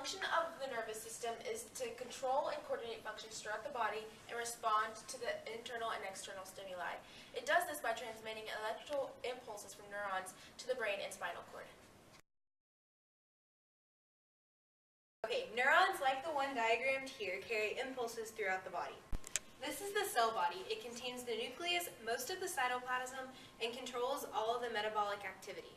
function of the nervous system is to control and coordinate functions throughout the body and respond to the internal and external stimuli. It does this by transmitting electrical impulses from neurons to the brain and spinal cord. Okay, neurons, like the one diagrammed here, carry impulses throughout the body. This is the cell body. It contains the nucleus, most of the cytoplasm, and controls all of the metabolic activity.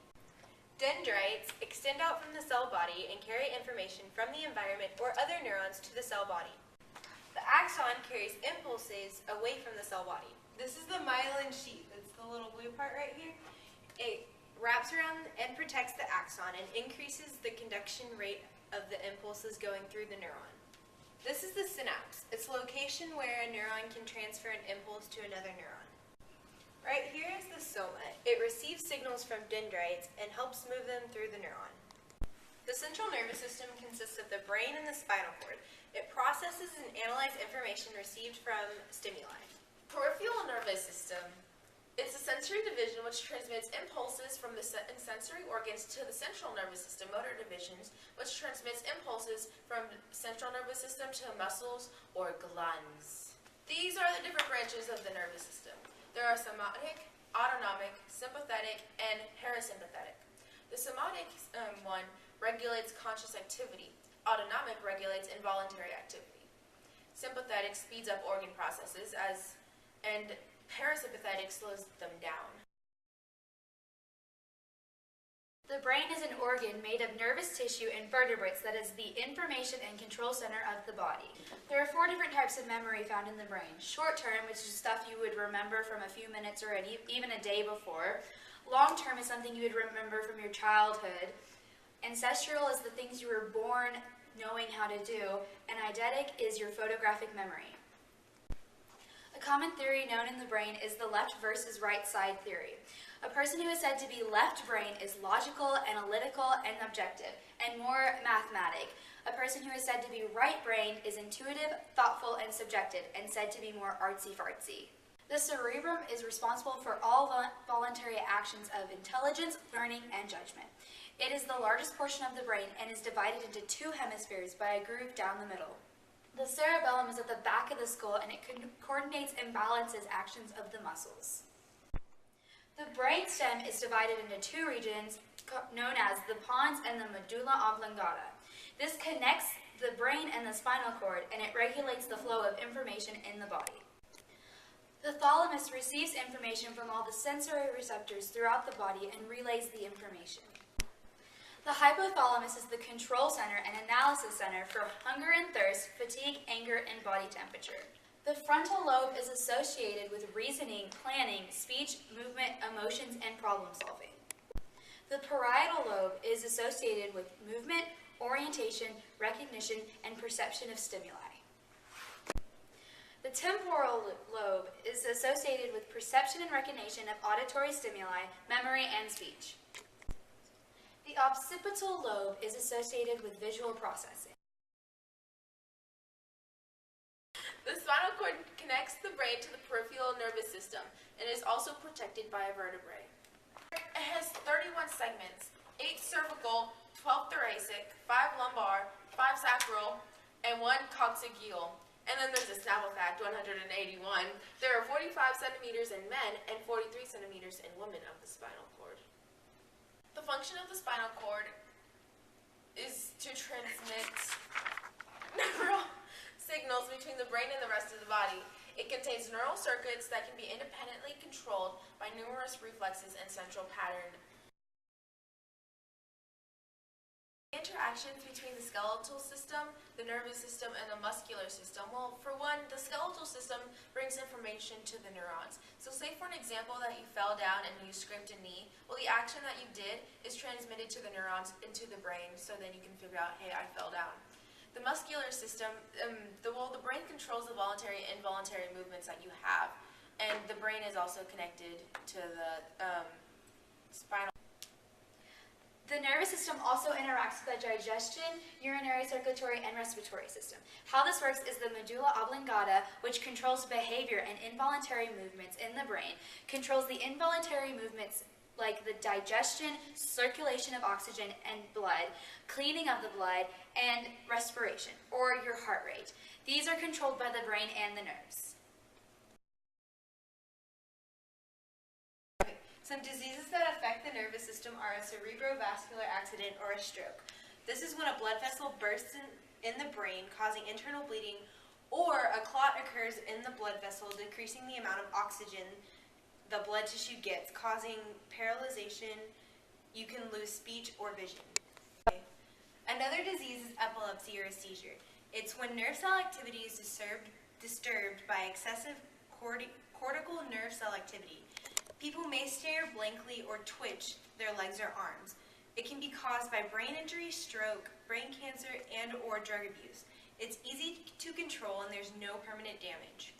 Dendrites extend out from the cell body and carry information from the environment or other neurons to the cell body. The axon carries impulses away from the cell body. This is the myelin sheath. It's the little blue part right here. It wraps around and protects the axon and increases the conduction rate of the impulses going through the neuron. This is the synapse. It's the location where a neuron can transfer an impulse to another neuron. Right here is the soma. It receives signals from dendrites and helps move them through the neuron. The central nervous system consists of the brain and the spinal cord. It processes and analyzes information received from stimuli. Peripheral nervous system. It's a sensory division which transmits impulses from the sensory organs to the central nervous system motor divisions, which transmits impulses from central nervous system to muscles or glands. These are the different branches of the nervous system. There are somatic, autonomic, sympathetic, and parasympathetic. The somatic one regulates conscious activity. Autonomic regulates involuntary activity. Sympathetic speeds up organ processes, and parasympathetic slows them down. The brain is an organ made of nervous tissue and vertebrates that is the information and control center of the body. There are 4 different types of memory found in the brain. Short term, which is stuff you would remember from a few minutes or even a day before. Long term is something you would remember from your childhood. Ancestral is the things you were born knowing how to do. And eidetic is your photographic memory. A common theory known in the brain is the left versus right side theory. A person who is said to be left brain is logical, analytical, and objective, and more mathematic. A person who is said to be right brain is intuitive, thoughtful, and subjective, and said to be more artsy-fartsy. The cerebrum is responsible for all voluntary actions of intelligence, learning, and judgment. It is the largest portion of the brain and is divided into 2 hemispheres by a groove down the middle. The cerebellum is at the back of the skull, and it coordinates and balances actions of the muscles. The brainstem is divided into 2 regions known as the pons and the medulla oblongata. This connects the brain and the spinal cord, and it regulates the flow of information in the body. The thalamus receives information from all the sensory receptors throughout the body and relays the information. The hypothalamus is the control center and analysis center for hunger and thirst, fatigue, anger, and body temperature. The frontal lobe is associated with reasoning, planning, speech, movement, emotions, and problem solving. The parietal lobe is associated with movement, orientation, recognition, and perception of stimuli. The temporal lobe is associated with perception and recognition of auditory stimuli, memory, and speech. The occipital lobe is associated with visual processing. The spinal cord connects the brain to the peripheral nervous system and is also protected by a vertebrae. It has 31 segments, 8 cervical, 12 thoracic, 5 lumbar, 5 sacral, and 1 coccygeal. And then there's a Snapple fact, 181. There are 45 centimeters in men and 43 centimeters in women of the spinal cord. The function of the spinal cord is to transmit neural signals between the brain and the rest of the body. It contains neural circuits that can be independently controlled by numerous reflexes and central pattern. Interactions between the skeletal system, the nervous system, and the muscular system. Well, for one, the skeletal system brings information to the neurons. So say for an example that you fell down and you scraped a knee. Well, the action that you did is transmitted to the neurons into the brain, so then you can figure out, hey, I fell down. The muscular system, the brain controls the voluntary and involuntary movements that you have, and the brain is also connected to the spinal. The nervous system also interacts with the digestion, urinary, circulatory, and respiratory system. How this works is the medulla oblongata, which controls behavior and involuntary movements in the brain, controls the involuntary movements like the digestion, circulation of oxygen and blood, cleaning of the blood, and respiration, or your heart rate. These are controlled by the brain and the nerves. Some diseases that affect the nervous system are a cerebrovascular accident or a stroke. This is when a blood vessel bursts in the brain, causing internal bleeding, or a clot occurs in the blood vessel, decreasing the amount of oxygen the blood tissue gets, causing paralyzation. You can lose speech or vision. Another disease is epilepsy or a seizure. It's when nerve cell activity is disturbed by excessive cortical nerve cell activity. People may stare blankly or twitch their legs or arms. It can be caused by brain injury, stroke, brain cancer, and/or drug abuse. It's easy to control and there's no permanent damage.